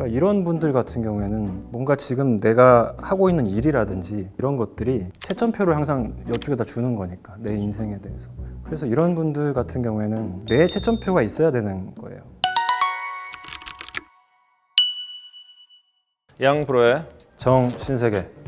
그러니까 이런 분들 같은 경우에는 뭔가 지금 내가 하고 있는 일이라든지 이런 것들이 채점표를 항상 이쪽에다 주는 거니까 내 인생에 대해서. 그래서 이런 분들 같은 경우에는 내 채점표가 있어야 되는 거예요. 양프로의 정신세계.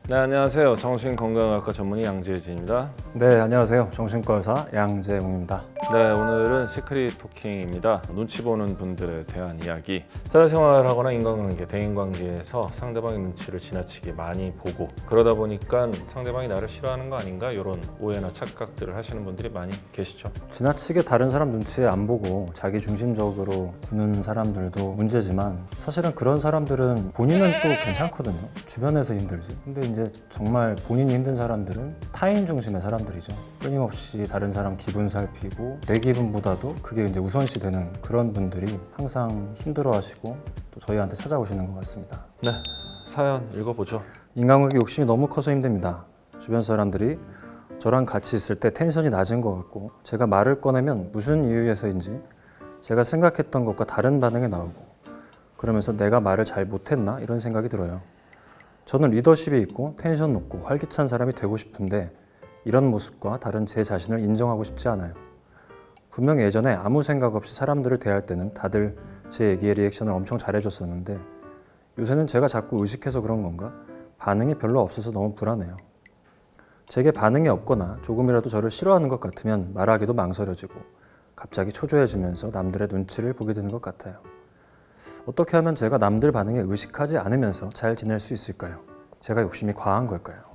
네, 안녕하세요. 정신건강학과 전문의 양재진입니다. 네, 안녕하세요. 정신과 의사 양재웅입니다. 네, 오늘은 시크릿 토킹입니다. 눈치 보는 분들에 대한 이야기. 사회생활하거나 인간관계, 대인관계에서 상대방의 눈치를 지나치게 많이 보고 그러다 보니까 상대방이 나를 싫어하는 거 아닌가 이런 오해나 착각들을 하시는 분들이 많이 계시죠. 지나치게 다른 사람 눈치 안 보고 자기 중심적으로 구는 사람들도 문제지만 사실은 그런 사람들은 본인은 또 괜찮거든요. 주변에서 힘들지. 근데 이제 정말 본인이 힘든 사람들은 타인 중심의 사람들이죠. 끊임없이 다른 사람 기분 살피고 내 기분보다도 그게 이제 우선시 되는 그런 분들이 항상 힘들어하시고 또 저희한테 찾아오시는 것 같습니다. 네, 사연 읽어보죠. 인간관계 욕심이 너무 커서 힘듭니다. 주변 사람들이 저랑 같이 있을 때 텐션이 낮은 것 같고 제가 말을 꺼내면 무슨 이유에서인지 제가 생각했던 것과 다른 반응이 나오고 그러면서 내가 말을 잘 못했나 이런 생각이 들어요. 저는 리더십이 있고 텐션 높고 활기찬 사람이 되고 싶은데 이런 모습과 다른 제 자신을 인정하고 싶지 않아요. 분명 예전에 아무 생각 없이 사람들을 대할 때는 다들 제 얘기에 리액션을 엄청 잘해줬었는데 요새는 제가 자꾸 의식해서 그런 건가? 반응이 별로 없어서 너무 불안해요. 제게 반응이 없거나 조금이라도 저를 싫어하는 것 같으면 말하기도 망설여지고 갑자기 초조해지면서 남들의 눈치를 보게 되는 것 같아요. 어떻게 하면 제가 남들 반응에 의식하지 않으면서 잘 지낼 수 있을까요? 제가 욕심이 과한 걸까요?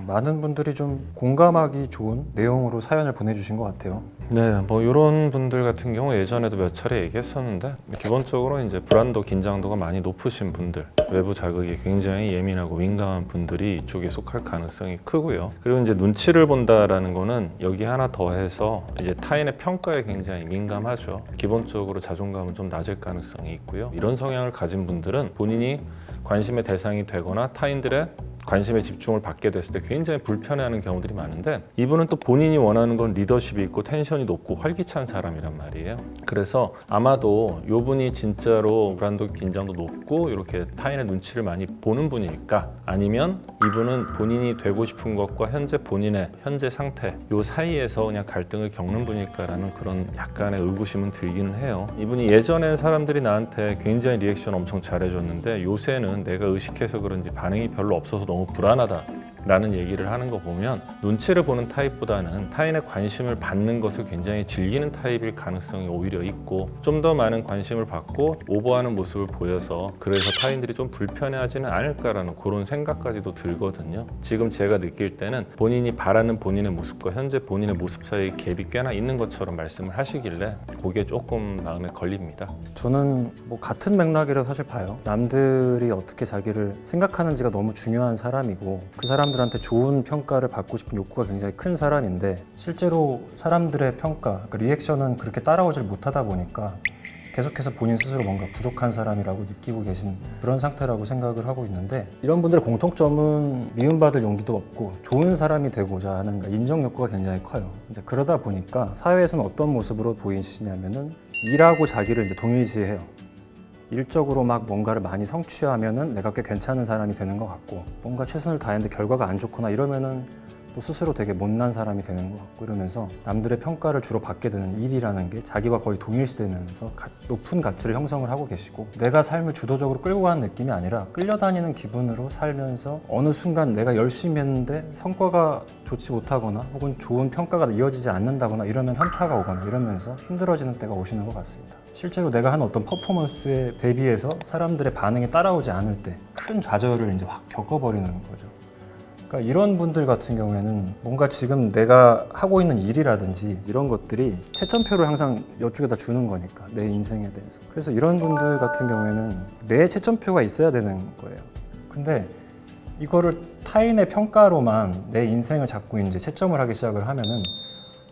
많은 분들이 좀 공감하기 좋은 내용으로 사연을 보내주신 것 같아요. 네, 뭐 이런 분들 같은 경우 예전에도 몇 차례 얘기했었는데 기본적으로 이제 불안도, 긴장도가 많이 높으신 분들, 외부 자극이 굉장히 예민하고 민감한 분들이 이쪽에 속할 가능성이 크고요. 그리고 이제 눈치를 본다라는 거는 여기 하나 더해서 이제 타인의 평가에 굉장히 민감하죠. 기본적으로 자존감은 좀 낮을 가능성이 있고요. 이런 성향을 가진 분들은 본인이 관심의 대상이 되거나 타인들의 관심의 집중을 받게 됐을 때 굉장히 불편해하는 경우들이 많은데 이분은 또 본인이 원하는 건 리더십이 있고 텐션이 높고 활기찬 사람이란 말이에요. 그래서 아마도 이분이 진짜로 불안도 긴장도 높고 이렇게 타인의 눈치를 많이 보는 분일까 아니면 이분은 본인이 되고 싶은 것과 현재 본인의 현재 상태 요 사이에서 그냥 갈등을 겪는 분일까라는 그런 약간의 의구심은 들기는 해요. 이분이 예전엔 사람들이 나한테 굉장히 리액션 엄청 잘해줬는데 요새는 내가 의식해서 그런지 반응이 별로 없어서 너무 불안하다라는 얘기를 하는 거 보면 눈치를 보는 타입보다는 타인의 관심을 받는 것을 굉장히 즐기는 타입일 가능성이 오히려 있고 좀 더 많은 관심을 받고 오버하는 모습을 보여서 그래서 타인들이 좀 불편해하지는 않을까라는 그런 생각까지도 들거든요. 지금 제가 느낄 때는 본인이 바라는 본인의 모습과 현재 본인의 모습 사이에 갭이 꽤나 있는 것처럼 말씀을 하시길래 그게 조금 마음에 걸립니다. 저는 뭐 같은 맥락이라고 사실 봐요. 남들이 어떻게 자기를 생각하는지가 너무 중요한 사람이고 그 사람들한테 좋은 평가를 받고 싶은 욕구가 굉장히 큰 사람인데 실제로 사람들의 평가, 그러니까 리액션은 그렇게 따라오질 못하다 보니까 계속해서 본인 스스로 뭔가 부족한 사람이라고 느끼고 계신 그런 상태라고 생각을 하고 있는데 이런 분들의 공통점은 미움받을 용기도 없고 좋은 사람이 되고자 하는 인정 욕구가 굉장히 커요. 근데 그러다 보니까 사회에서는 어떤 모습으로 보이시냐면은 일하고 자기를 이제 동일시해요. 일적으로 막 뭔가를 많이 성취하면은 내가 꽤 괜찮은 사람이 되는 것 같고 뭔가 최선을 다했는데 결과가 안 좋거나 이러면은 또 스스로 되게 못난 사람이 되는 것 같고 이러면서 남들의 평가를 주로 받게 되는 일이라는 게 자기와 거의 동일시되면서 높은 가치를 형성을 하고 계시고 내가 삶을 주도적으로 끌고 가는 느낌이 아니라 끌려다니는 기분으로 살면서 어느 순간 내가 열심히 했는데 성과가 좋지 못하거나 혹은 좋은 평가가 이어지지 않는다거나 이러면 현타가 오거나 이러면서 힘들어지는 때가 오시는 것 같습니다. 실제로 내가 하는 어떤 퍼포먼스에 대비해서 사람들의 반응이 따라오지 않을 때 큰 좌절을 이제 확 겪어버리는 거죠. 그러니까 이런 분들 같은 경우에는 뭔가 지금 내가 하고 있는 일이라든지 이런 것들이 채점표를 항상 이쪽에다 주는 거니까 내 인생에 대해서. 그래서 이런 분들 같은 경우에는 내 채점표가 있어야 되는 거예요. 근데 이거를 타인의 평가로만 내 인생을 자꾸 이제 채점을 하기 시작을 하면은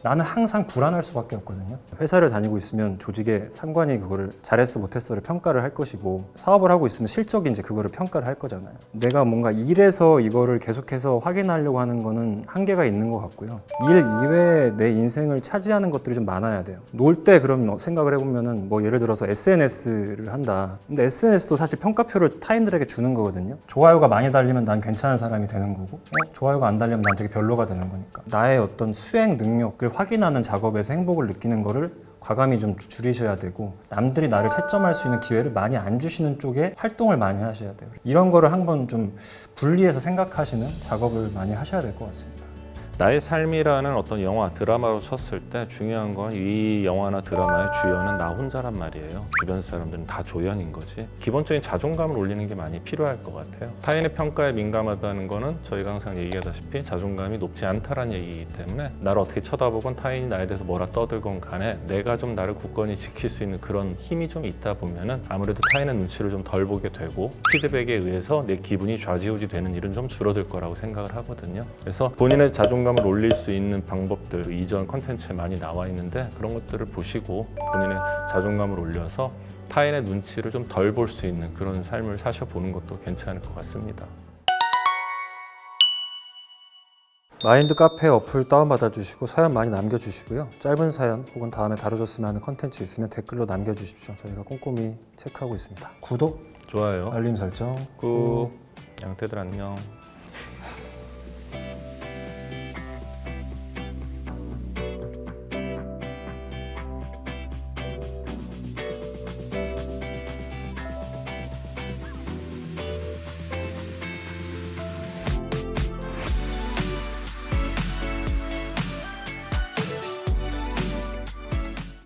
나는 항상 불안할 수밖에 없거든요. 회사를 다니고 있으면 조직의 상관이 그거를 잘했어 못했어를 평가를 할 것이고, 사업을 하고 있으면 실적이 이제 그거를 평가를 할 거잖아요. 내가 뭔가 일에서 이거를 계속해서 확인하려고 하는 거는 한계가 있는 것 같고요. 일 이외에 내 인생을 차지하는 것들이 좀 많아야 돼요. 놀 때 그럼 생각을 해보면은 뭐 예를 들어서 SNS를 한다. 근데 SNS도 사실 평가표를 타인들에게 주는 거거든요. 좋아요가 많이 달리면 난 괜찮은 사람이 되는 거고, 좋아요가 안 달리면 난 되게 별로가 되는 거니까. 나의 어떤 수행 능력을 확인하는 작업에서 행복을 느끼는 거를 과감히 좀 줄이셔야 되고, 남들이 나를 채점할 수 있는 기회를 많이 안 주시는 쪽에 활동을 많이 하셔야 돼요. 이런 거를 한번 좀 분리해서 생각하시는 작업을 많이 하셔야 될 것 같습니다. 나의 삶이라는 어떤 영화, 드라마로 쳤을 때 중요한 건 이 영화나 드라마의 주연은 나 혼자란 말이에요. 주변 사람들은 다 조연인 거지. 기본적인 자존감을 올리는 게 많이 필요할 것 같아요. 타인의 평가에 민감하다는 거는 저희가 항상 얘기하다시피 자존감이 높지 않다라는 얘기이기 때문에, 나를 어떻게 쳐다보건 타인이 나에 대해서 뭐라 떠들건 간에 내가 좀 나를 굳건히 지킬 수 있는 그런 힘이 좀 있다 보면은 아무래도 타인의 눈치를 좀 덜 보게 되고, 피드백에 의해서 내 기분이 좌지우지 되는 일은 좀 줄어들 거라고 생각을 하거든요. 그래서 본인의 자존감을 올릴 수 있는 방법들 이전 컨텐츠에 많이 나와 있는데, 그런 것들을 보시고 본인의 자존감을 올려서 타인의 눈치를 좀 덜 볼 수 있는 그런 삶을 사셔보는 것도 괜찮을 것 같습니다. 마인드 카페 어플 다운받아 주시고 사연 많이 남겨주시고요. 짧은 사연 혹은 다음에 다뤄줬으면 하는 컨텐츠 있으면 댓글로 남겨주십시오. 저희가 꼼꼼히 체크하고 있습니다. 구독, 좋아요. 알림 설정 꾹. 양태들 안녕.